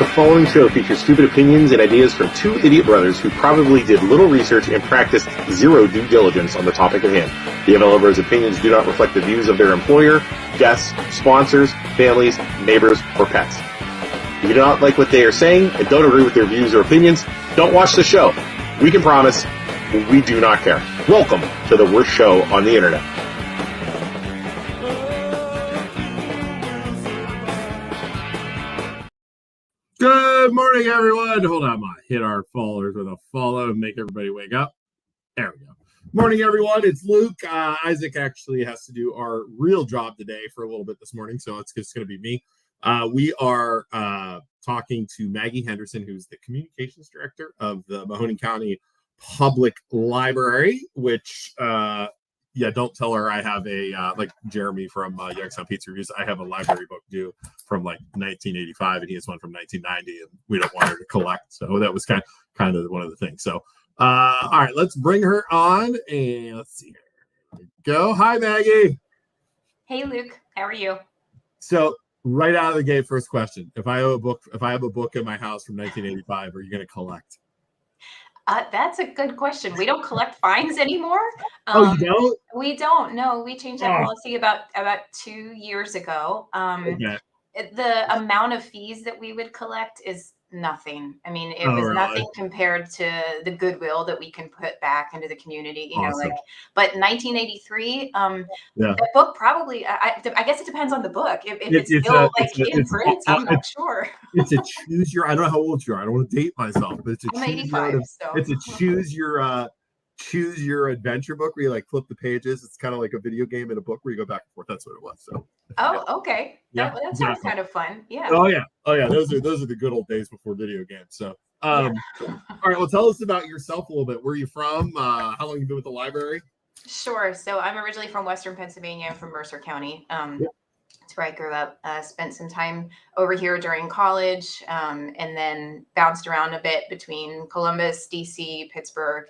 The following show features stupid opinions and ideas from two idiot brothers who probably did little research and practiced zero due diligence on the topic at hand. The developers' opinions do not reflect the views of their employer, guests, sponsors, families, neighbors, or pets. If you do not like what they are saying and don't agree with their views or opinions, don't watch the show. We can promise we do not care. Welcome to the worst show on the internet. Good morning, everyone. Hold on, I hit our followers with a follow and make everybody wake up. There we go. Morning, everyone. It's Luke. Isaac actually has to do our real job today for a little bit this morning, so it's just going to be me. We are talking to Maggie Henderson, who's the communications director of the Mahoning County Public Library, which, don't tell her I have a, like Jeremy from Youngstown Pizza Reviews, I have a library book due from like 1985, and he has one from 1990, and we don't want her to collect. So that was kind of one of the things. So, all right, let's bring her on, and let's see here. Go. Hi, Maggie. Hey, Luke. How are you? So right out of the gate, first question. If I have a book in my house from 1985, are you going to collect? That's a good question. We don't collect fines anymore. Oh, you don't? We don't. No, we changed that policy about 2 years ago. Okay. The amount of fees that we would collect is nothing. I mean, it was really? nothing compared to the goodwill that we can put back into the community. You Awesome. know, but 1983, Yeah. that book probably. I guess it depends on the book. If it's still in print, I'm not sure. It's a choose your. I don't know how old you are. I don't want to date myself, but it's a I'm choose 85, your. so. It's a choose your adventure book where you like flip the pages. It's kind of like a video game in a book where you go back and forth. That's what it was. So. Oh, okay. Yeah. That sounds kind of fun. Yeah. Oh yeah. Those are the good old days before video games. So, all right. Well, tell us about yourself a little bit. Where are you from? How long have you been with the library? Sure. So I'm originally from Western Pennsylvania. I'm from Mercer County. That's where I grew up. Spent some time over here during college, and then bounced around a bit between Columbus, DC, Pittsburgh,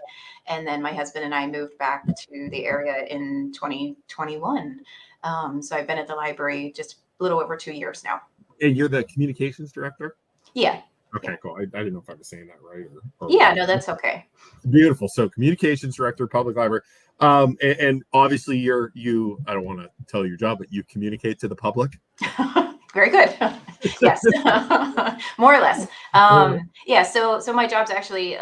and then my husband and I moved back to the area in 2021. So I've been at the library just a little over 2 years now. And you're the communications director? Yeah. Okay, cool. I didn't know if I was saying that right. Yeah, no, that's okay. Beautiful. So communications director, public library. And obviously you, I don't want to tell your job, but you communicate to the public. Very good. Yes, more or less. Yeah. So my job's actually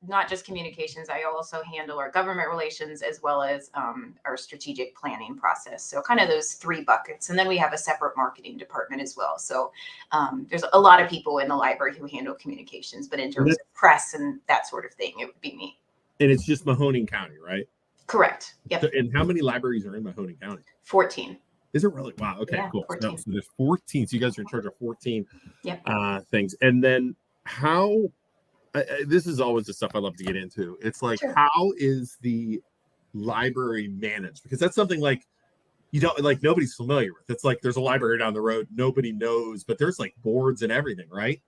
not just communications. I also handle our government relations as well as our strategic planning process. So kind of those three buckets. And then we have a separate marketing department as well. So there's a lot of people in the library who handle communications, but in terms of press and that sort of thing, it would be me. And it's just Mahoning County, right? Correct. Yep. So, and how many libraries are in Mahoning County? 14. Is it really? Wow. Okay, yeah, cool. 14. So there's 14. So you guys are in charge of 14 yep. Things. And then how, this is always the stuff I love to get into. It's like, Sure. How is the library managed? Because that's something like, you don't like nobody's familiar with. It's like there's a library down the road. Nobody knows, but there's like boards and everything, right?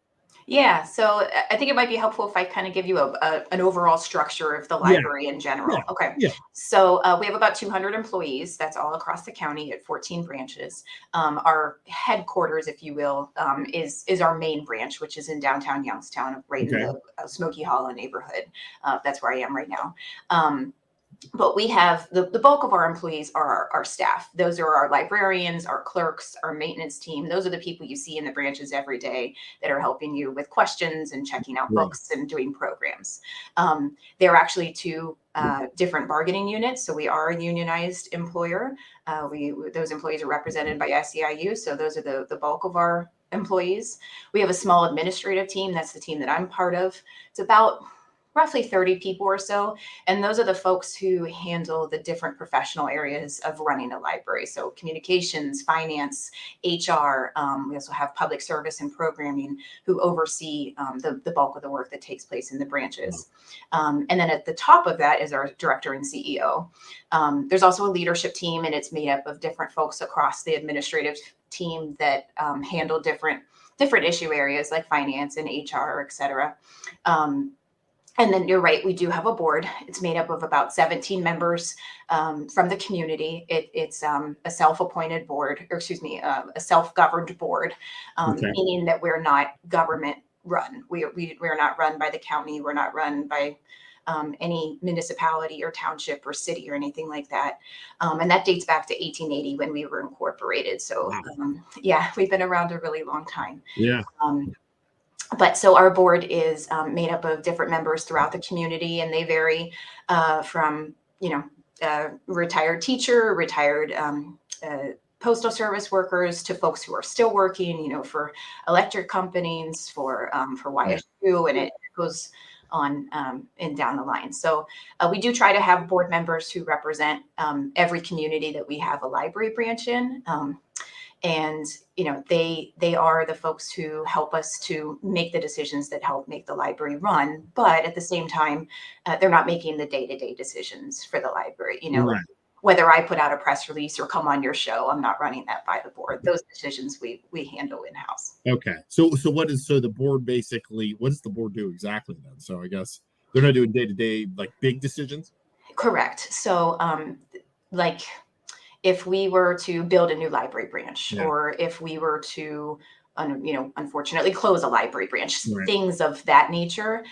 Yeah, so I think it might be helpful if I kind of give you an overall structure of the library in general. Yeah. Okay. Yeah. So we have about 200 employees. That's all across the county at 14 branches. Our headquarters, if you will, is our main branch, which is in downtown Youngstown, right in the Smoky Hollow neighborhood. That's where I am right now. But we have the bulk of our employees are our staff. Those are our librarians, our clerks, our maintenance team. Those are the people you see in the branches every day that are helping you with questions and checking out Right. books and doing programs. There are actually two different bargaining units. So we are a unionized employer. Those employees are represented by SEIU. So those are the bulk of our employees. We have a small administrative team. That's the team that I'm part of. It's about roughly 30 people or so. And those are the folks who handle the different professional areas of running a library. So communications, finance, HR. We also have public service and programming who oversee the bulk of the work that takes place in the branches. And then at the top of that is our director and CEO. There's also a leadership team, and it's made up of different folks across the administrative team that handle different issue areas like finance and HR, et cetera. And then you're right, we do have a board. It's made up of about 17 members from the community. It's a self-appointed board, or excuse me, a self-governed board, meaning that we're not government run. We're not run by the county. We're not run by any municipality or township or city or anything like that. And that dates back to 1880 when we were incorporated. So yeah, we've been around a really long time. Yeah. But so our board is made up of different members throughout the community, and they vary from, retired teacher, retired postal service workers to folks who are still working, for electric companies, for YSU, and it goes on and down the line. So we do try to have board members who represent every community that we have a library branch in. And, they are the folks who help us to make the decisions that help make the library run. But at the same time, they're not making the day-to-day decisions for the library. Right. Whether I put out a press release or come on your show, I'm not running that by the board. Those decisions we handle in-house. Okay. So the board basically, what does the board do exactly then? So I guess they're not doing day-to-day, like big decisions? Correct. So if we were to build a new library branch, or if we were to, unfortunately close a library branch, things of that nature,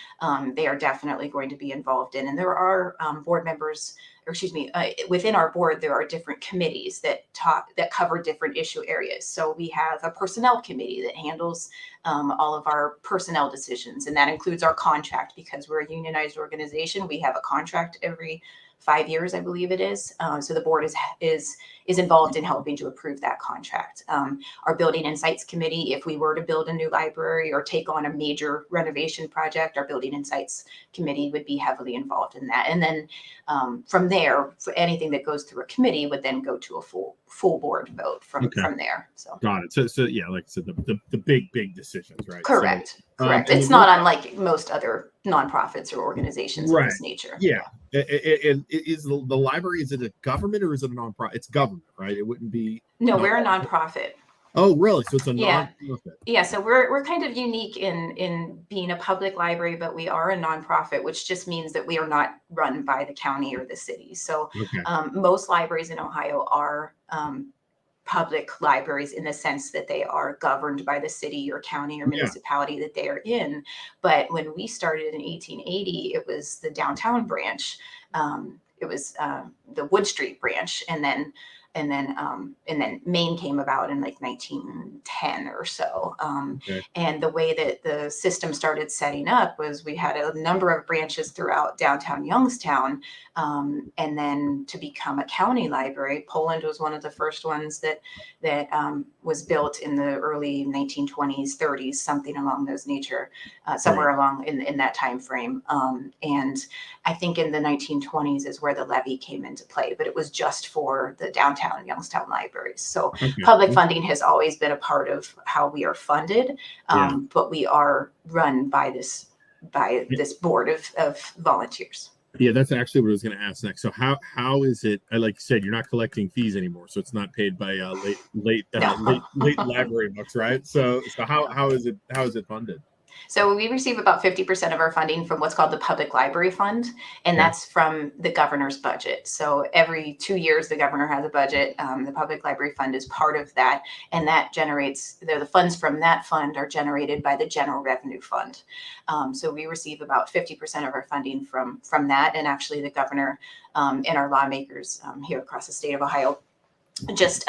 they are definitely going to be involved in. And there are board members, within our board, there are different committees that cover different issue areas. So we have a personnel committee that handles all of our personnel decisions, and that includes our contract, because we're a unionized organization. We have a contract every 5 years, I believe it is. So the board is involved in helping to approve that contract. Our building and sites committee, if we were to build a new library or take on a major renovation project, our building and sites committee would be heavily involved in that. And then from there, for anything that goes through a committee would then go to a full board vote from there. So got it. So yeah, like I said, the big decisions, right? Correct. So, correct. It's not unlike most other nonprofits or organizations of this nature. Yeah. And is the library, is it a government or is it a nonprofit? It's government, right? It wouldn't be. No, we're a nonprofit. Oh, really? So it's a nonprofit. Yeah. So we're kind of unique in being a public library, but we are a nonprofit, which just means that we are not run by the county or the city. So most libraries in Ohio are public libraries in the sense that they are governed by the city or county or municipality that they are in. But when we started in 1880, it was the downtown branch. It was the Wood Street branch, and then Maine came about in like 1910 or so. And the way that the system started setting up was we had a number of branches throughout downtown Youngstown. And then to become a county library, Poland was one of the first ones that was built in the early 1920s, 30s, something along those nature, somewhere along in that time frame. And I think in the 1920s is where the levy came into play, but it was just for the downtown Youngstown libraries. So public funding has always been a part of how we are funded, but we are run by this board of volunteers. Yeah, that's actually what I was going to ask next. So how is it? Like you said, you're not collecting fees anymore, so it's not paid by late library books, right? So how is it funded? So we receive about 50% of our funding from what's called the Public Library Fund, and Okay. that's from the governor's budget. So every 2 years, the governor has a budget. The Public Library Fund is part of that, and that generates the funds from that fund are generated by the General Revenue Fund. So we receive about 50% of our funding from that, and actually the governor and our lawmakers here across the state of Ohio just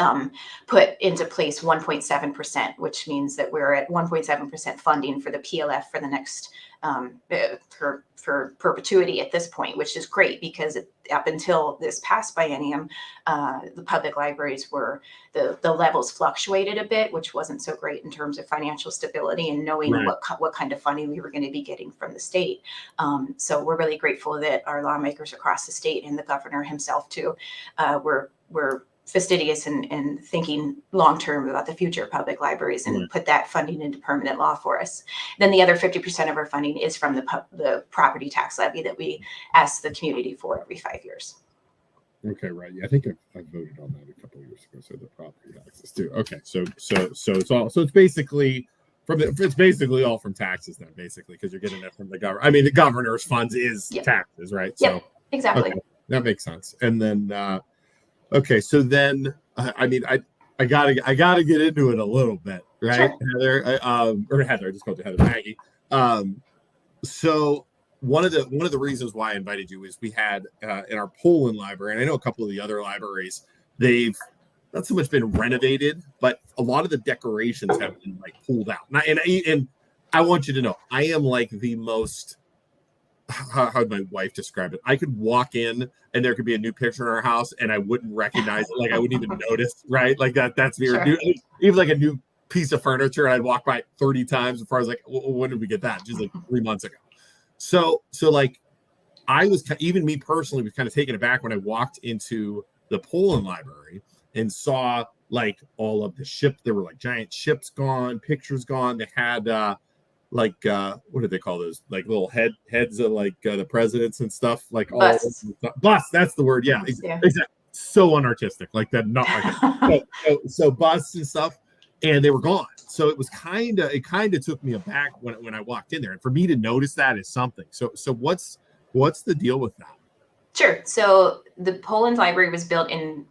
put into place 1.7%, which means that we're at 1.7% funding for the PLF for the next for perpetuity at this point, which is great because up until this past biennium, the public libraries were the levels fluctuated a bit, which wasn't so great in terms of financial stability and knowing Right. what kind of funding we were going to be getting from the state. So we're really grateful that our lawmakers across the state and the governor himself too were fastidious and thinking long-term about the future of public libraries and Right. put that funding into permanent law for us. Then the other 50% of our funding is from the property tax levy that we ask the community for every 5 years. Okay, right. Yeah, I think I voted on that a couple of years ago. So the property taxes too. Okay, so it's basically it's basically all from taxes then, basically, because you're getting it from the government. I mean, the governor's funds is taxes, right? Yep, So exactly. Okay, that makes sense. And then okay, so then I mean I gotta get into it a little bit, right? Sure. Heather, I just called you Heather, Maggie. So one of the reasons why I invited you is we had in our Poland library, and I know a couple of the other libraries, they've not so much been renovated, but a lot of the decorations have been like pulled out. And I want you to know, I am like the most how'd my wife describe it? I could walk in and there could be a new picture in our house and I wouldn't recognize it. Like I wouldn't even notice, right? Like that's me. Sure. Even like a new piece of furniture, and I'd walk by 30 times before I was like, when did we get that? Just like 3 months ago. So like I was, even me personally, was kind of taken aback when I walked into the Poland library and saw like all of the ships. There were like giant ships gone, pictures gone. They had like what do they call those? Like little heads of like the presidents and stuff. Like Busts. all busts. That's the word. Yeah, Yeah. exactly. So unartistic, like that. Not like so busts and stuff, and they were gone. So it kind of took me aback when I walked in there, and for me to notice that is something. So what's the deal with that? Sure. So the Poland library was built in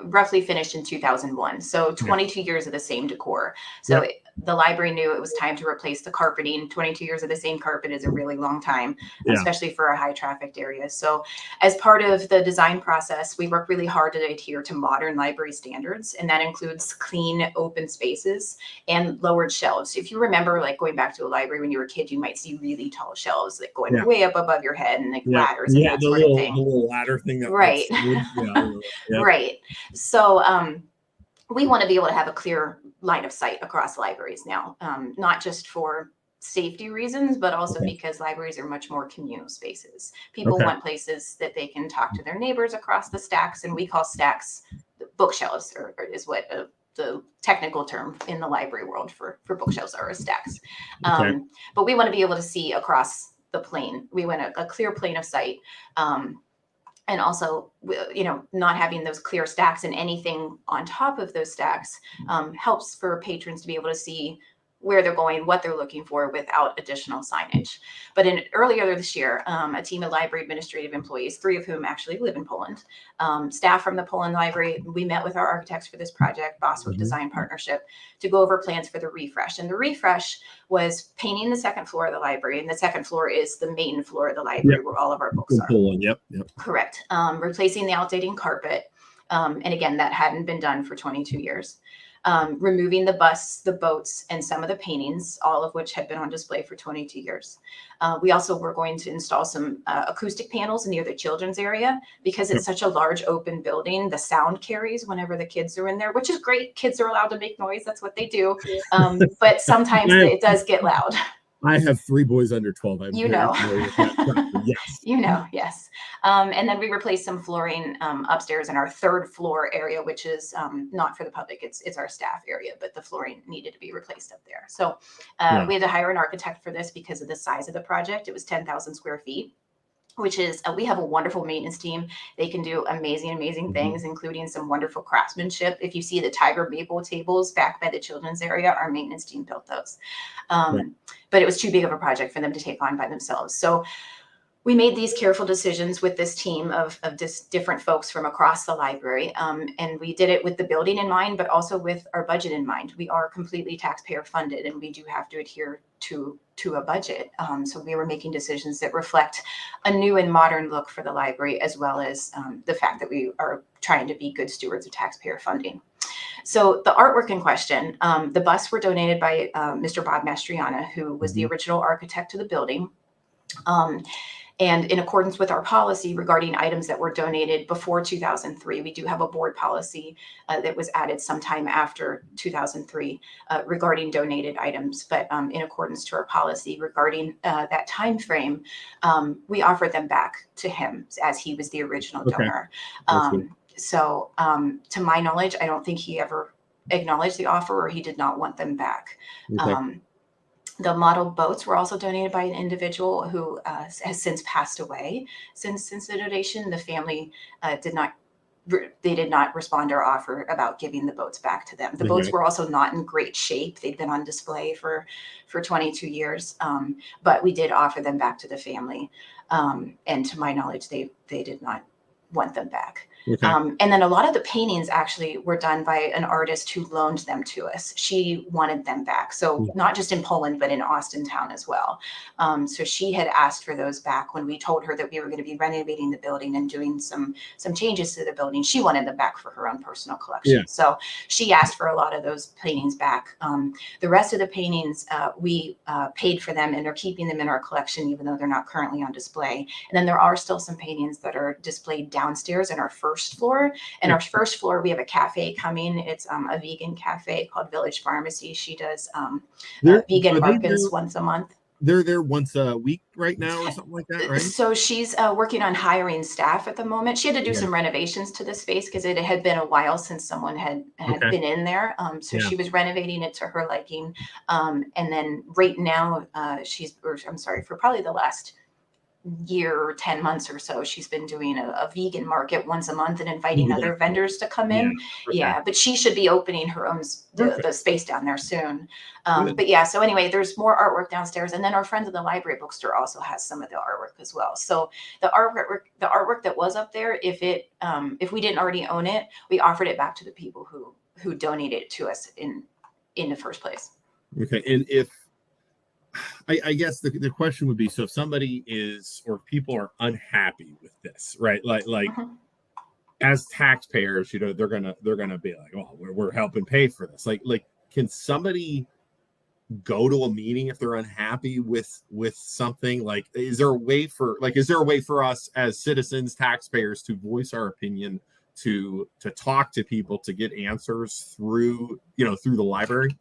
roughly finished in 2001. So 22 years of the same decor. So the library knew it was time to replace the carpeting. 22 years of the same carpet is a really long time, especially for a high trafficked area. So as part of the design process, we work really hard to adhere to modern library standards. And that includes clean, open spaces and lowered shelves. If you remember, like going back to a library when you were a kid, you might see really tall shelves like going way up above your head and like ladders and that sort of thing. The little ladder thing. Right. Right. So we want to be able to have a clear line of sight across libraries now, not just for safety reasons, but also because libraries are much more communal spaces. People want places that they can talk to their neighbors across the stacks, and we call stacks bookshelves, or is what the technical term in the library world for bookshelves are stacks. But we want to be able to see across the plane. We want a clear plane of sight. And also, not having those clear stacks and anything on top of those stacks helps for patrons to be able to see where they're going, what they're looking for without additional signage. But earlier this year, a team of library administrative employees, 3 of whom actually live in Poland, staff from the Poland library, we met with our architects for this project, Boswick Design Partnership, to go over plans for the refresh. And the refresh was painting the second floor of the library. And the second floor is the main floor of the library where all of our books are. Yep. Correct. Replacing the outdated carpet. And again, that hadn't been done for 22 years. Removing the busts, the boats, and some of the paintings, all of which had been on display for 22 years. We also were going to install some acoustic panels near the children's area because it's such a large open building. The sound carries whenever the kids are in there, which is great. Kids are allowed to make noise. That's what they do. But sometimes it does get loud. I have 3 boys under 12. Yes. Yes. And then we replaced some flooring upstairs in our 3rd floor area, which is not for the public. It's our staff area, but the flooring needed to be replaced up there. So we had to hire an architect for this because of the size of the project. It was 10,000 square feet. which is we have a wonderful maintenance team. They can do amazing things, including some wonderful craftsmanship. If you see the tiger maple tables back by the children's area, our maintenance team built those. But it was too big of a project for them to take on by themselves. So we made these careful decisions with this team of different folks from across the library. And we did it with the building in mind, but also with our budget in mind. We are completely taxpayer funded, and we do have to adhere to a budget. So we were making decisions that reflect a new and modern look for the library, as well as the fact that we are trying to be good stewards of taxpayer funding. So the artwork in question, the busts were donated by Mr. Bob Mastriana, who was the original architect to the building. And in accordance with our policy regarding items that were donated before 2003, we do have a board policy that was added sometime after 2003 regarding donated items. But in accordance to our policy regarding that time frame, we offered them back to him as he was the original donor. So to my knowledge, I don't think he ever acknowledged the offer, or he did not want them back. The model boats were also donated by an individual who has since passed away since the donation. The family did not respond to our offer about giving the boats back to them. The boats were also not in great shape. They'd been on display for 22 years, but we did offer them back to the family. And to my knowledge, they did not want them back. And then a lot of the paintings actually were done by an artist who loaned them to us. She wanted them back. So not just in Poland, but in Austintown as well. So she had asked for those back when we told her that we were going to be renovating the building and doing some changes to the building. She wanted them back for her own personal collection. So she asked for a lot of those paintings back. The rest of the paintings, we paid for them and are keeping them in our collection, even though they're not currently on display. And then there are still some paintings that are displayed downstairs in our first floor. And our first floor, we have a cafe coming. It's a vegan cafe called Village Pharmacy. She does vegan muffins once a month. They're there once a week right now or something like that, right? So she's working on hiring staff at the moment. She had to do some renovations to the space because it had been a while since someone had been in there. So she was renovating it to her liking. And then right now, for probably the last year or 10 months or so, she's been doing a vegan market once a month and inviting other vendors to come in. But she should be opening her own the space down there soon. But so anyway, there's more artwork downstairs, and then our friends at the library bookstore also has some of the artwork as well. So the artwork that was up there, if we didn't already own it, we offered it back to the people who donated it to us in the first place. And if I guess the question would be, so if somebody or people are unhappy with this, right? Like as taxpayers, they're gonna be like, oh, we're helping pay for this. Like, can somebody go to a meeting if they're unhappy with something? Like, is there a way for us as citizens, taxpayers, to voice our opinion, to talk to people, to get answers through the library?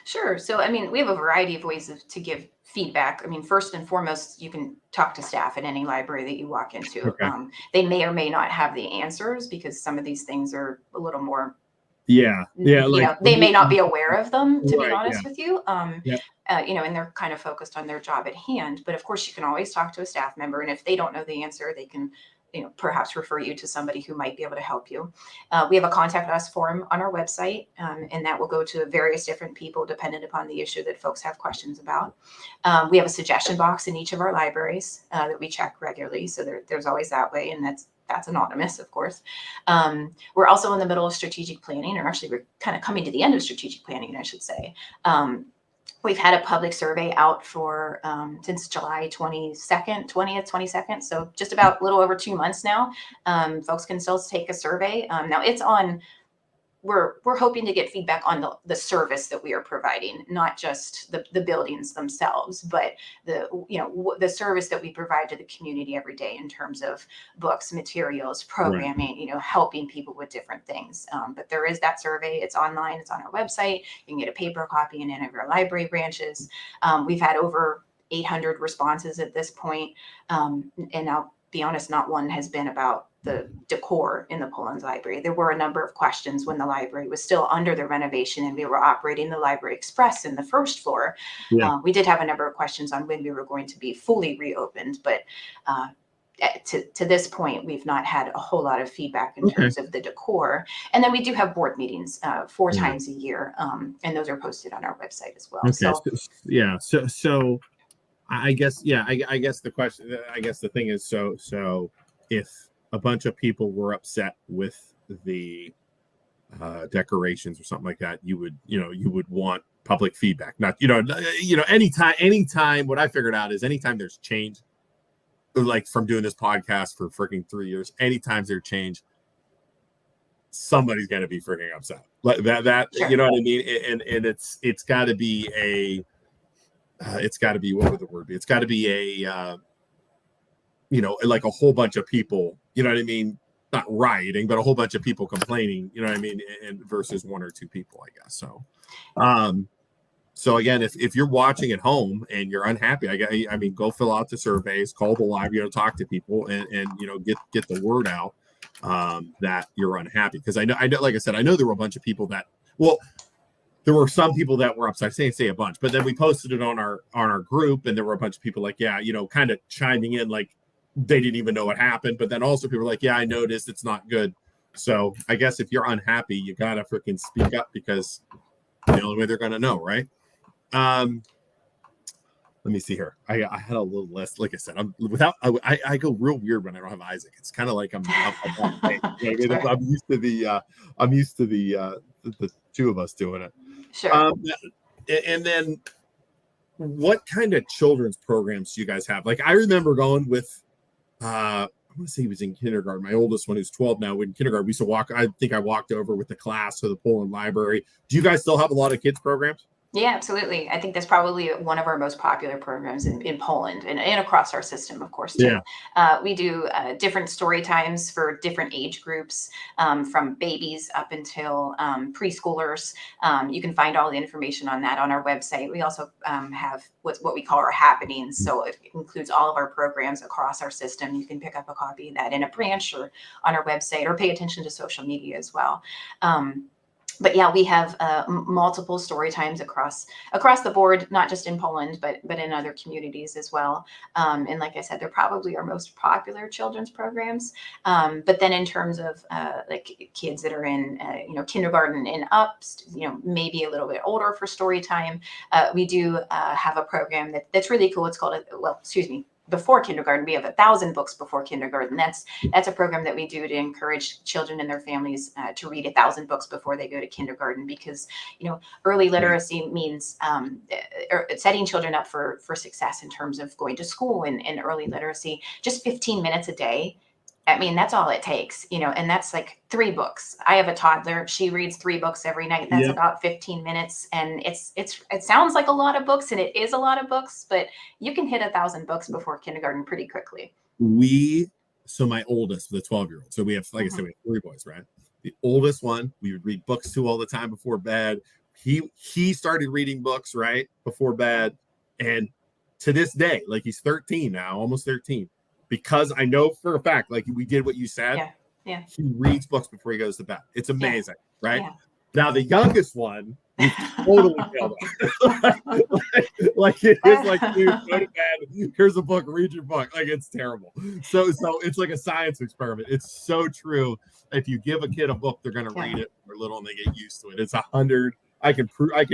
Sure. So, I mean, we have a variety of ways to give feedback. I mean, first and foremost, you can talk to staff at any library that you walk into. They may or may not have the answers because some of these things are a little more, they may not be aware of them, to be honest with you. And they're kind of focused on their job at hand. But of course, you can always talk to a staff member. And if they don't know the answer, they can perhaps refer you to somebody who might be able to help you. We have a contact us form on our website, and that will go to various different people dependent upon the issue that folks have questions about. We have a suggestion box in each of our libraries that we check regularly. So there's always that way, and that's anonymous, of course. We're also in the middle of strategic planning, or actually we're kind of coming to the end of strategic planning, I should say. We've had a public survey out for since July 22nd. So just about a little over 2 months now. Folks can still take a survey. Now it's on, we're hoping to get feedback on the service that we are providing, not just the buildings themselves, but the service that we provide to the community every day in terms of books, materials, programming, helping people with different things. But there is that survey. It's online. It's on our website. You can get a paper copy in any of our library branches. We've had over 800 responses at this point. And I'll be honest, not one has been about the decor in the Poland Library. There were a number of questions when the library was still under the renovation and we were operating the Library Express in the first floor. We did have a number of questions on when we were going to be fully reopened, but to this point, we've not had a whole lot of feedback in terms of the decor. And then we do have board meetings 4 times a year, and those are posted on our website as well. Okay. So I guess, I guess the question, I guess the thing is, so if a bunch of people were upset with the decorations or something like that, you would want public feedback. Not, anytime, what I figured out is anytime there's change, like from doing this podcast for freaking 3 years, anytime there's change, somebody's going to be freaking upset. Like that, Sure. You know what I mean? And it's got to be what would the word be? It's got to be like a whole bunch of people, you know what I mean? Not rioting, but a whole bunch of people complaining, you know what I mean? And versus 1 or 2 people, I guess. So again, if you're watching at home and you're unhappy, I mean, go fill out the surveys, call the library, talk to people, and get the word out that you're unhappy. Because I know, like I said, I know there were a bunch of people that, well, there were some people that were upset. Say a bunch, but then we posted it on our group, and there were a bunch of people like, kind of chiming in like they didn't even know what happened. But then also people were like, I noticed, it's not good. So I guess if you're unhappy, you gotta freaking speak up, because the only way they're gonna know, right? Let me see here. I had a little list. Like I said, I go real weird when I don't have Isaac. It's kind of like I'm used to the 2 of us doing it. Sure. And then what kind of children's programs do you guys have? Like I remember going with I want to say he was in kindergarten. My oldest one, who's 12 now, in kindergarten, we used to walk. I think I walked over with the class to the Poland Library. Do you guys still have a lot of kids programs? Yeah, absolutely. I think that's probably one of our most popular programs in Poland and across our system, of course, too. We do different story times for different age groups, from babies up until preschoolers. You can find all the information on that on our website. We also have what we call our happenings. So it includes all of our programs across our system. You can pick up a copy of that in a branch or on our website, or pay attention to social media as well. But yeah, we have multiple story times across the board, not just in Poland, but in other communities as well. And like I said, they're probably our most popular children's programs. But then in terms of like kids that are in kindergarten and up, maybe a little bit older for story time, we do have a program that's really cool. It's called before kindergarten. We have 1,000 books before kindergarten. That's a program that we do to encourage children and their families to read 1,000 books before they go to kindergarten, because early literacy means setting children up for success in terms of going to school and early literacy. Just 15 minutes a day, I mean, that's all it takes, and that's like 3 books. I have a toddler. She reads 3 books every night. That's about 15 minutes. And it sounds like a lot of books, and it is a lot of books, but you can hit 1,000 books before kindergarten pretty quickly. So my oldest, the 12-year-old. So we have, like I said, we have 3 boys, right? The oldest one, we would read books to all the time before bed. He started reading books, right, before bed. And to this day, like he's 13 now, almost 13. Because I know for a fact, like we did what you said. Yeah. He reads books before he goes to bed. It's amazing, right? Yeah. Now the youngest one, we totally failed. like it is like, dude, go to bed. Here's a book. Read your book. Like it's terrible. So it's like a science experiment. It's so true. If you give a kid a book, they're going to read it when they're little, and they get used to it. It's 100. I can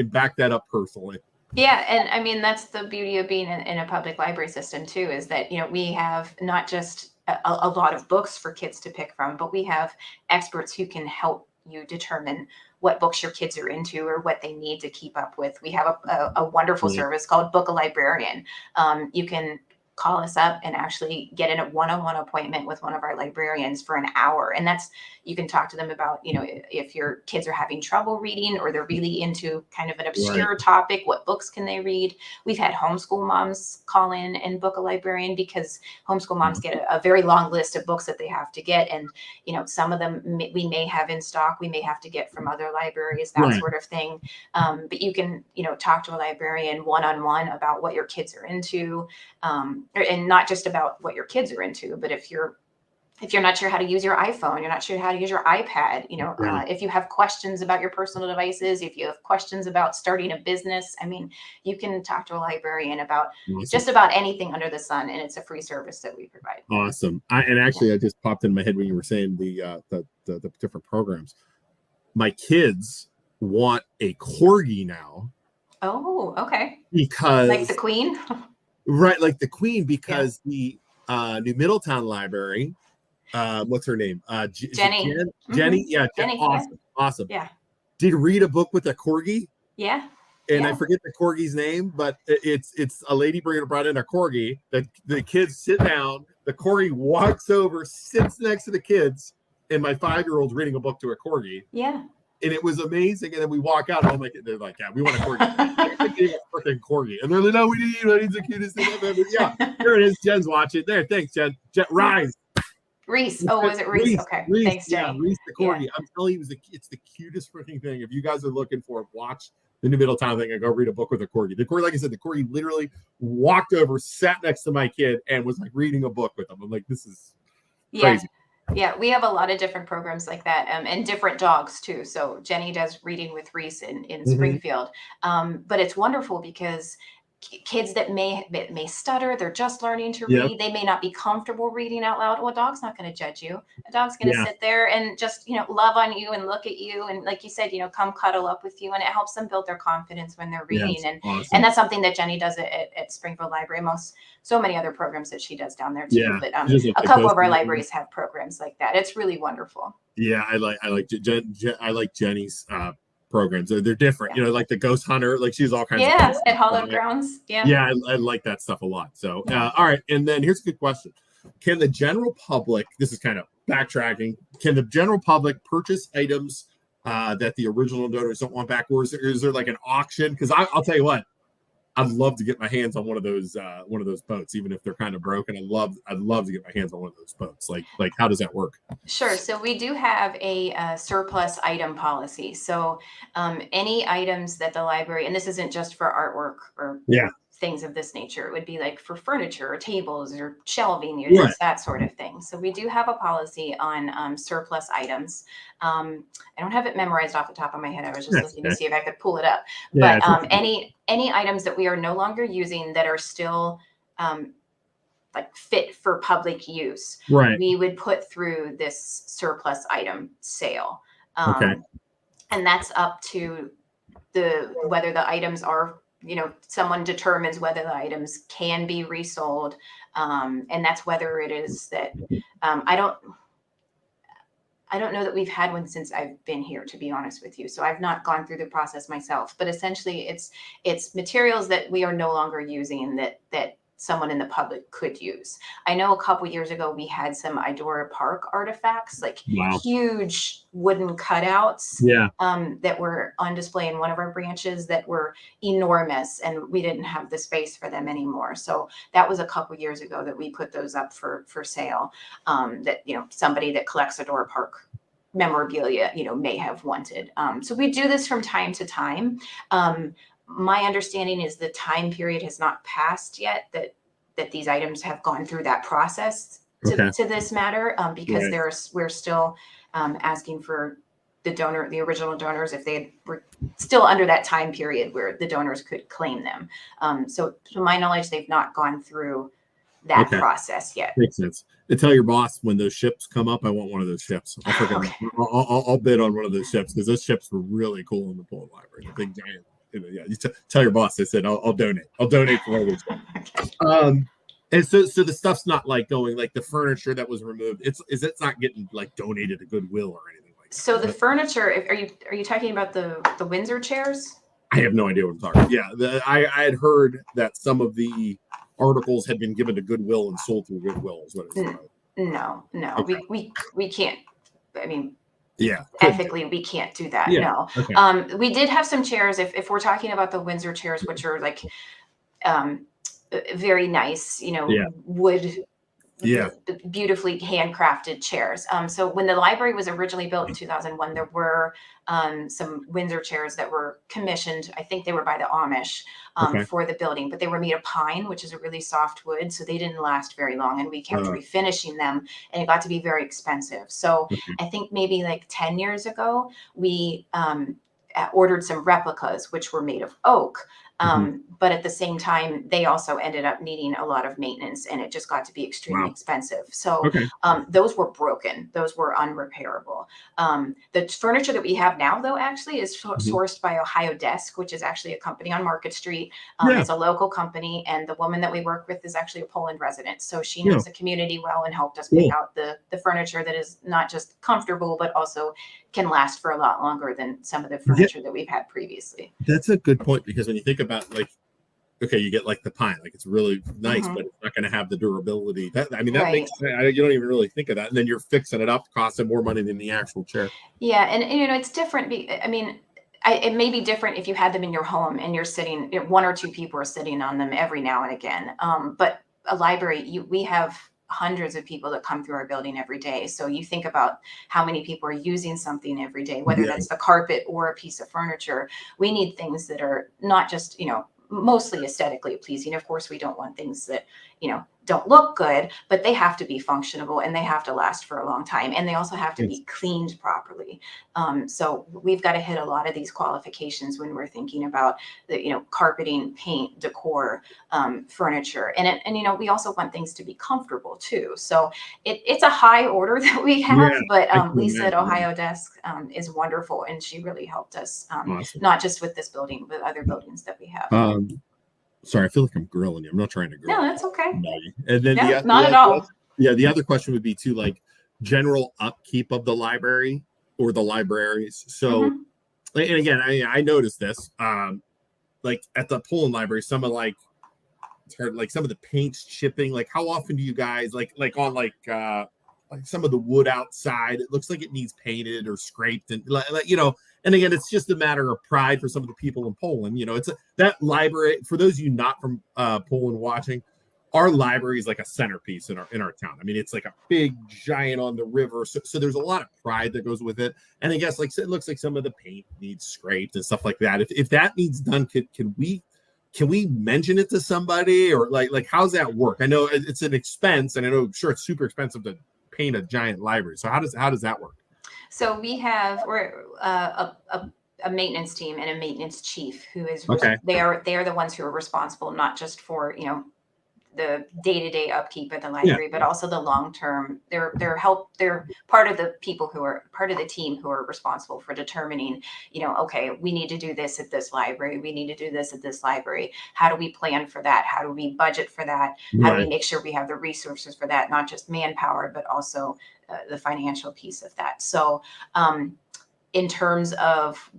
back that up personally. Yeah, and I mean, that's the beauty of being in a public library system too, is that we have not just a lot of books for kids to pick from, but we have experts who can help you determine what books your kids are into or what they need to keep up with. We have a wonderful service called Book a Librarian. You can call us up and actually get in a one-on-one appointment with one of our librarians for an hour. And you can talk to them about, if your kids are having trouble reading, or they're really into kind of an obscure topic, what books can they read? We've had homeschool moms call in and book a librarian, because homeschool moms get a very long list of books that they have to get. And, some of them we may have in stock, we may have to get from other libraries, that sort of thing. But you can, talk to a librarian one-on-one about what your kids are into. And not just about what your kids are into, but if you're if you're not sure how to use your iPhone, you're not sure how to use your iPad, if you have questions about your personal devices, if you have questions about starting a business, I mean, you can talk to a librarian about just about anything under the sun, and it's a free service that we provide. Awesome. I just popped in my head when you were saying the different programs. My kids want a corgi now. Oh, okay. Because like the Queen, right? Like the Queen, because the New Middletown Library. What's her name? Jenny. Jenny. Yeah. Jenny. Awesome. Yeah. Awesome. Yeah. Did read a book with a corgi. Yeah. And I forget the corgi's name, but it's a lady brought in a corgi. The kids sit down. The corgi walks over, sits next to the kids, and my 5-year-old's reading a book to a corgi. Yeah. And it was amazing. And then we walk out, and they're like, "Yeah, we want a corgi." They a freaking corgi, and they're like, "No, we need he's the cutest thing I've ever." Yeah, there it is. Jen's watching. There, thanks, Jen. Rise. Reese. Oh, was it Reese? Okay. Reese, Thanks, Jenny. Yeah, Reese the corgi. Yeah. I'm telling you, it's the cutest freaking thing. If you guys are looking for it, watch the New Middletown thing and go read a book with a corgi. The corgi, like I said, the corgi literally walked over, sat next to my kid, and was like reading a book with them. I'm like, this is crazy. Yeah, we have a lot of different programs like that, and different dogs too. So Jenny does reading with Reese in Springfield, but it's wonderful because kids that may stutter, they're just learning to read, they may not be comfortable reading out loud. Well, a dog's not going to judge you. A dog's going to sit there and just love on you and look at you, and like you said, come cuddle up with you, and it helps them build their confidence when they're reading. And that's something that Jenny does at Springfield Library. So many other programs that she does down there too. But a couple of our libraries have programs like that. It's really wonderful. Yeah, I like Jenny's programs. They're different, like the ghost hunter, like she's all kinds of stuff at Hallowed Grounds. I like that stuff a lot. So all right, and then here's a good question: can the general public, this is kind of backtracking, can the general public purchase items that the original donors don't want back, or is there like an auction? Because I'll tell you what, I'd love to get my hands on one of those boats, even if they're kind of broken. I'd love to get my hands on one of those boats. Like how does that work? Sure. So we do have a surplus item policy. So any items that the library, and this isn't just for artwork or things of this nature, it would be like for furniture or tables or shelving units, that sort of thing. So we do have a policy on surplus items. I don't have it memorized off the top of my head. I was just looking to see if I could pull it up. But any items that we are no longer using that are still like fit for public use, we would put through this surplus item sale. And that's up to whether the items are, someone determines whether the items can be resold. And that's whether it is that I don't know that we've had one since I've been here, to be honest with you. So I've not gone through the process myself, but essentially it's materials that we are no longer using that someone in the public could use. I know a couple years ago we had some Idora Park artifacts, like huge wooden cutouts that were on display in one of our branches that were enormous, and we didn't have the space for them anymore. So that was a couple years ago that we put those up for sale, that somebody that collects Idora Park memorabilia may have wanted. So we do this from time to time. My understanding is the time period has not passed yet that these items have gone through that process to this matter, because we're still asking for the original donors, if they were still under that time period where the donors could claim them. So to my knowledge, they've not gone through that process yet. Makes sense. And tell your boss when those ships come up, I want one of those ships. I'll bid on one of those ships, because those ships were really cool in the Pullman Library. The big giant. You tell your boss. I said I'll donate. I'll donate for one of those. And so the stuff's not like going, like the furniture that was removed. It's not getting like donated to Goodwill or anything like that. So the furniture, are you talking about the Windsor chairs? I have no idea what I'm talking about. Yeah, I had heard that some of the articles had been given to Goodwill and sold through Goodwill. Is what it's about. No. Okay. We can't. I mean. Yeah. Ethically, we can't do that. No. Okay. We did have some chairs. If we're talking about the Windsor chairs, which are like very nice, wood Yeah. the beautifully handcrafted chairs. So when the library was originally built in 2001, there were some Windsor chairs that were commissioned. I think they were by the Amish Okay. for the building, but they were made of pine, which is a really soft wood. So they didn't last very long, and we kept refinishing them, and it got to be very expensive. So Okay. I think maybe like 10 years ago, we ordered some replicas, which were made of oak. But at the same time, they also ended up needing a lot of maintenance, and it just got to be extremely Wow. expensive. So Okay. those were broken. Those were unrepairable. The furniture that we have now, though, actually is sourced by Ohio Desk, which is actually a company on Market Street. Yeah. It's a local company, and the woman that we work with is actually a Poland resident. So she Yeah. knows the community well and helped us pick out the furniture that is not just comfortable, but also can last for a lot longer than some of the furniture that we've had previously. That's a good point, because when you think about, like, okay, you get like the pine, like it's really nice, but it's not going to have the durability. That makes sense. You don't even really think of that, and then you're fixing it up, costing more money than the actual chair. Yeah, and it's different. I mean, it may be different if you had them in your home and you're sitting, one or two people are sitting on them every now and again. But a library, we have hundreds of people that come through our building every day. So you think about how many people are using something every day, whether that's the carpet or a piece of furniture. We need things that are not just, mostly aesthetically pleasing. Of course, we don't want things that, don't look good, but they have to be functional, and they have to last for a long time. And they also have to be cleaned properly. So we've got to hit a lot of these qualifications when we're thinking about the, carpeting, paint, decor, furniture. And we also want things to be comfortable too. So it's a high order that we have, but Lisa at Ohio Desk is wonderful. And she really helped us, Awesome. not just with this building, but other buildings that we have. Sorry, I feel like I'm grilling you. I'm not trying to grill. No, that's okay. Maggie. And then not at all. The other question would be too, like, general upkeep of the library or the libraries. So, and again, I noticed this, like at the Poland library, some of some of the paint's chipping. Like, how often do you guys like on like some of the wood outside? It looks like it needs painted or scraped, and And again, it's just a matter of pride for some of the people in Poland. It's that library. For those of you not from Poland watching, our library is like a centerpiece in our town. I mean, it's like a big giant on the river. So there's a lot of pride that goes with it. And I guess, like, it looks like some of the paint needs scraped and stuff like that. If that needs done, can we mention it to somebody, or like how's that work? I know it's an expense, and I know, sure, it's super expensive to paint a giant library. So how does that work? So we're a maintenance team and a maintenance chief who is they are the ones who are responsible not just for the day-to-day upkeep of the library, but also the long-term. They're part of the people who are part of the team who are responsible for determining, okay, we need to do this at this library. We need to do this at this library. How do we plan for that? How do we budget for that? How do we make sure we have the resources for that? Not just manpower, but also the financial piece of that. So in terms of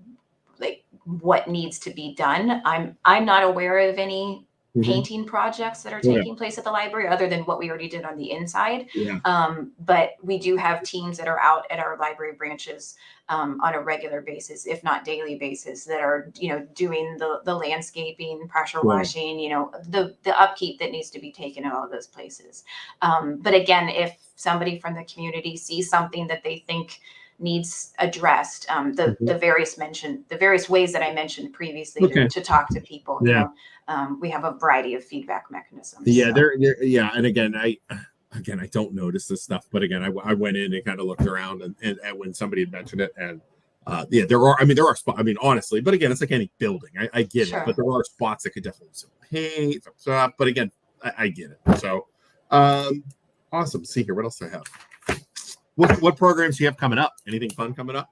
like what needs to be done, I'm not aware of any painting projects that are taking place at the library other than what we already did on the inside. But we do have teams that are out at our library branches on a regular basis, if not daily basis, that are doing the landscaping, pressure washing, the upkeep that needs to be taken at all those places. But again, if somebody from the community sees something that they think needs addressed, the various ways that I mentioned previously to talk to people. We have a variety of feedback mecanisms. And again, I don't notice this stuff, but again, I went in and kind of looked around, and when somebody had mentioned it, and there are spots. I mean, honestly, but again, it's like any building. I get it, but there are spots that could definitely use some paint, some stuff. But again, I get it. So, awesome. See here, what else do I have? What programs do you have coming up? Anything fun coming up?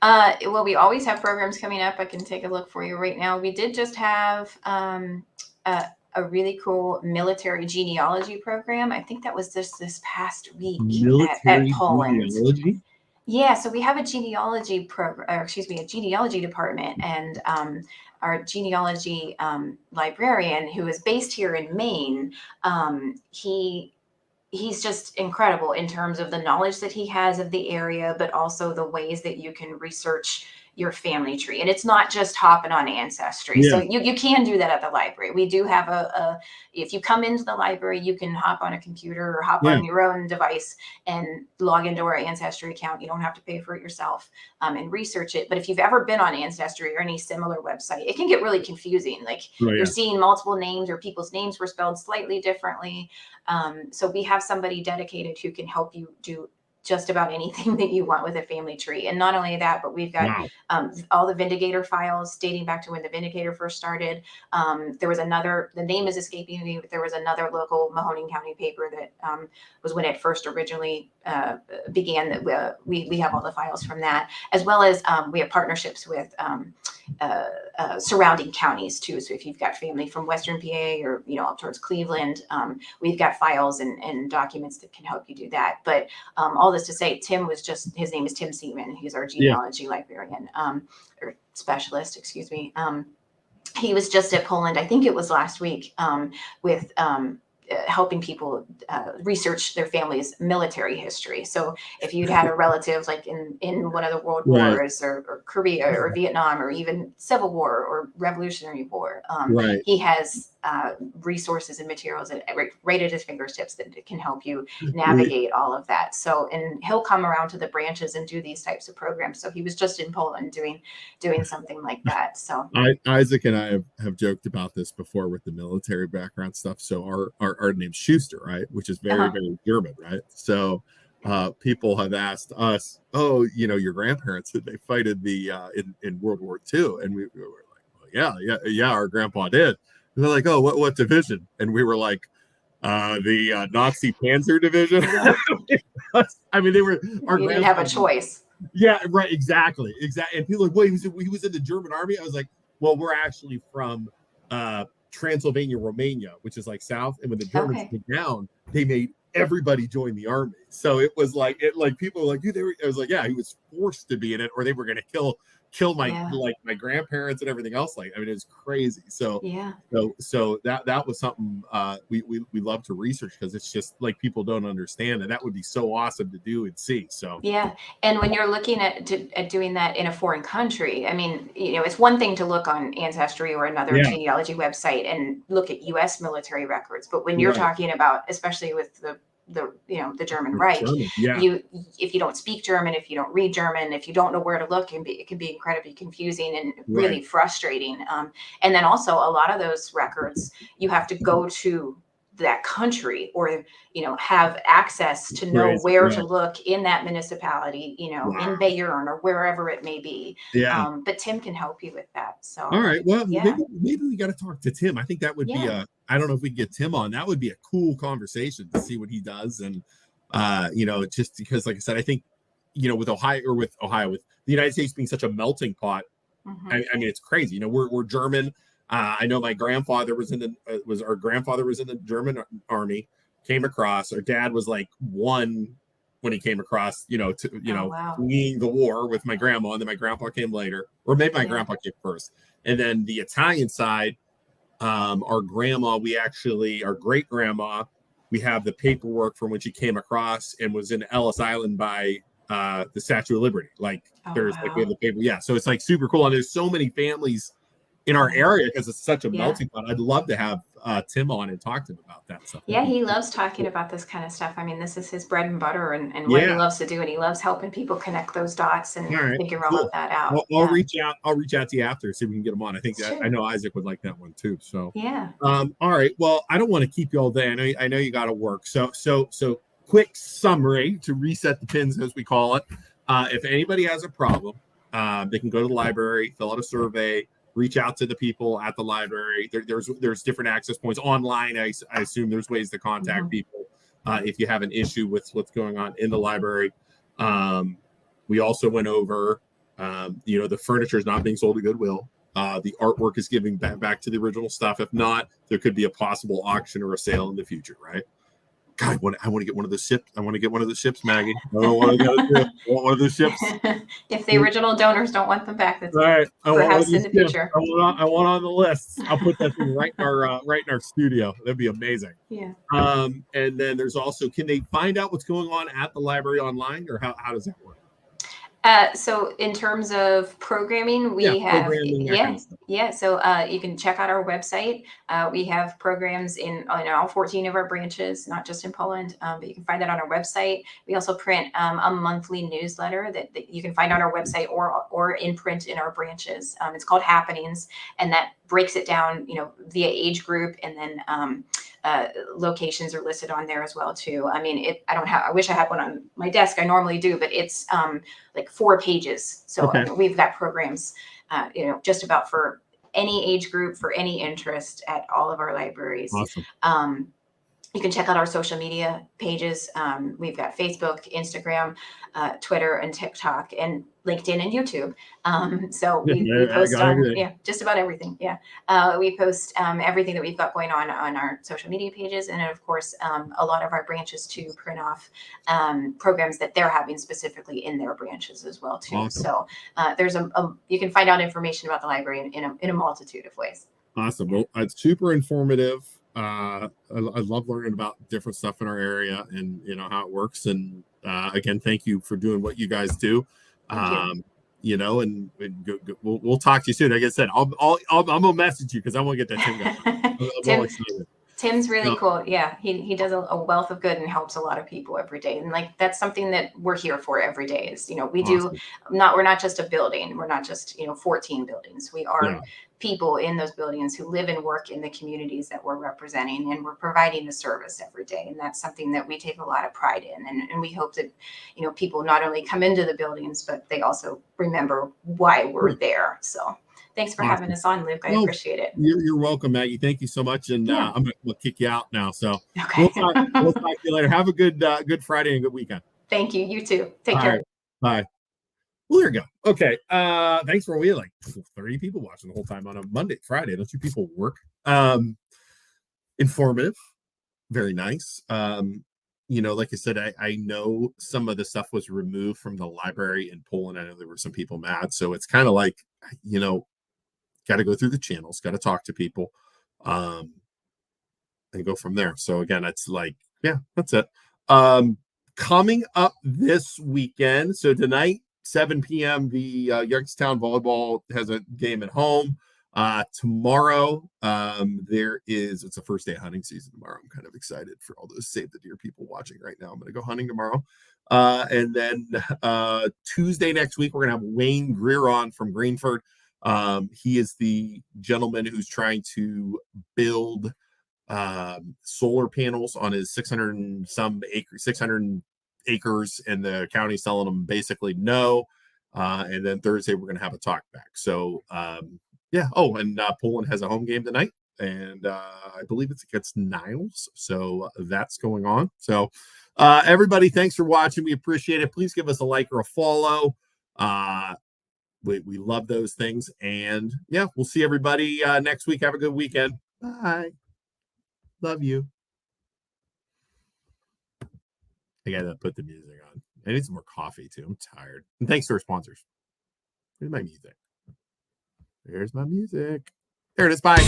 Well, we always have programs coming up. I can take a look for you right now. We did just have a really cool military genealogy program. I think that was this past week at Poland. Genealogy? Yeah, so we have a genealogy program, or excuse me, a genealogy department, and our genealogy librarian, who is based here in Maine, he's just incredible in terms of the knowledge that he has of the area, but also the ways that you can research, your family tree. And it's not just hopping on Ancestry. Yeah. So you can do that at the library. We do have if you come into the library, you can hop on a computer or hop on your own device and log into our Ancestry account. You don't have to pay for it yourself and research it. But if you've ever been on Ancestry or any similar website, it can get really confusing. Like you're seeing multiple names, or people's names were spelled slightly differently. So we have somebody dedicated who can help you do just about anything that you want with a family tree. And not only that, but we've got all the Vindicator files dating back to when the Vindicator first started. There was another, the name is escaping me, but there was another local Mahoning County paper that was when it first originally began, that we have all the files from that, as well as we have partnerships with surrounding counties too. So if you've got family from Western PA or, up towards Cleveland, we've got files and documents that can help you do that. But all this to say, his name is Tim Seaman. He's our genealogy librarian, or specialist, excuse me. He was just at Poland, I think it was last week, with helping people research their family's military history. So if you'd had a relative like in one of the world wars or Korea or Vietnam or even Civil War or Revolutionary War, he has resources and materials right at his fingertips that can help you navigate all of that. So, and he'll come around to the branches and do these types of programs. So he was just in Poland doing something like that. So Isaac and I have joked about this before with the military background stuff. So our name's Schuster, right? Which is very, very German, right? So people have asked us, your grandparents, did they fight in the in World War II? And we were like, well, yeah, our grandpa did. And they're like, oh, what division? And we were like, the Nazi Panzer Division. I mean, they were. You didn't have a choice. Yeah, right. Exactly. And people are like, well, he was in the German army. I was like, well, we're actually from Transylvania, Romania, which is like south. And when the Germans came down, they made everybody join the army. So it was like people were like, dude, I was like, yeah, he was forced to be in it, or they were going to kill my grandparents and everything else. Like, I mean, it was crazy. So so that was something we love to research, because it's just like people don't understand, and that would be so awesome to do and see. So and when you're looking at doing that in a foreign country, I mean, it's one thing to look on Ancestry or another genealogy website and look at U.S. military records, but when you're talking about, especially with the German Reich, if you don't speak German, if you don't read German, if you don't know where to look, it can be incredibly confusing and really frustrating. And then also a lot of those records, you have to go to that country or have access to know where to look in that municipality, in Bayern or wherever it may be. But Tim can help you with that. So all right, well, maybe we got to talk to Tim. I think that would be I don't know if we can get Tim on. That would be a cool conversation to see what he does. And just because, like I said, I think with the United States being such a melting pot, I mean, it's crazy. We're German. I know my grandfather was in the German army, came across. Our dad was like one when he came across, fleeing the war with my grandma, and then my grandpa came later, or maybe my grandpa came first. And then the Italian side, our great grandma, we have the paperwork from when she came across and was in Ellis Island by the Statue of Liberty. Like we have the paper. Yeah. So it's like super cool. And there's so many families in our area because it's such a melting pot. I'd love to have Tim on and talk to him about that stuff. Yeah, he loves talking about this kind of stuff. I mean, this is his bread and butter and what he loves to do, and he loves helping people connect those dots and figure all of that out. I'll reach out to you after, see if we can get him on. I think I know Isaac would like that one too. So all right. Well, I don't want to keep you all day. I know you got to work. So quick summary to reset the pins, as we call it. If anybody has a problem, they can go to the library, fill out a survey, reach out to the people at the library. There's different access points online. I assume there's ways to contact people if you have an issue with what's going on in the library. We also went over, the furniture is not being sold at Goodwill. The artwork is giving back to the original stuff. If not, there could be a possible auction or a sale in the future, right? God, I want to get one of the ships. I want to get one of the ships, Maggie. I don't know what I got to do. I want one of the ships. If the original donors don't want them back, that's right. perhaps in the future. I want on the list. I'll put that thing right in our studio. That'd be amazing. Yeah. And then there's also, can they find out what's going on at the library online, or how does that work? So in terms of programming, we have, programming, that kind of stuff. So you can check out our website. We have programs in all 14 of our branches, not just in Poland, but you can find that on our website. We also print a monthly newsletter that you can find on our website or in print in our branches. It's called Happenings, and that breaks it down, via age group, and then locations are listed on there as well too. I mean, I wish I had one on my desk. I normally do, but it's like 4 pages. So Okay. we've got programs, just about for any age group, for any interest at all of our libraries. Awesome. You can check out our social media pages. We've got Facebook, Instagram, Twitter, and TikTok, and LinkedIn and YouTube. So we post on just about everything. Yeah, we post everything that we've got going on our social media pages, and then, of course, a lot of our branches to print off programs that they're having specifically in their branches as well too. Awesome. So there's you can find out information about the library in a multitude of ways. Awesome. Well, it's super informative. I love learning about different stuff in our area and how it works. And again, thank you for doing what you guys do. And we'll talk to you soon. Like I said, I'm gonna message you because I want to get that Tim going. Tim's really cool. Yeah, he does a wealth of good and helps a lot of people every day. And that's something that we're here for every day is, we do we're not just a building. We're not just, 14 buildings. We are people in those buildings who live and work in the communities that we're representing, and we're providing the service every day. And that's something that we take a lot of pride in. And we hope that, people not only come into the buildings, but they also remember why we're there. So thanks for having us on, Luke. I appreciate it. You're welcome, Maggie. Thank you so much. And I'm going to kick you out now. So okay. we'll talk to you later. Have a good Friday and good weekend. Thank you. You too. Take care. Right. Bye. Well, there you go. Okay. Thanks for 30 people watching the whole time on a Monday, Friday. Don't you people work? Informative. Very nice. Like I said, I know some of the stuff was removed from the library in Poland. I know there were some people mad. So it's kind of like, got to go through the channels, got to talk to people, and go from there. So again, it's like, that's it. Coming up this weekend. So tonight, 7 p.m., the Youngstown Volleyball has a game at home. Tomorrow, it's the first day of hunting season tomorrow. I'm kind of excited for all those Save the Deer people watching right now. I'm going to go hunting tomorrow. And then Tuesday next week, we're going to have Wayne Greer on from Greenford. He is the gentleman who's trying to build solar panels on his 600 acres, and the county selling them basically no. And then Thursday we're going to have a talk back. So and Poland has a home game tonight, and I believe it's against Niles. So that's going on. So everybody, thanks for watching. We appreciate it. Please give us a like or a follow. We love those things. And we'll see everybody next week. Have a good weekend. Bye. Love you. I gotta put the music on. I need some more coffee too. I'm tired. And thanks to our sponsors. Here's my music. There's my music. There it is. Bye.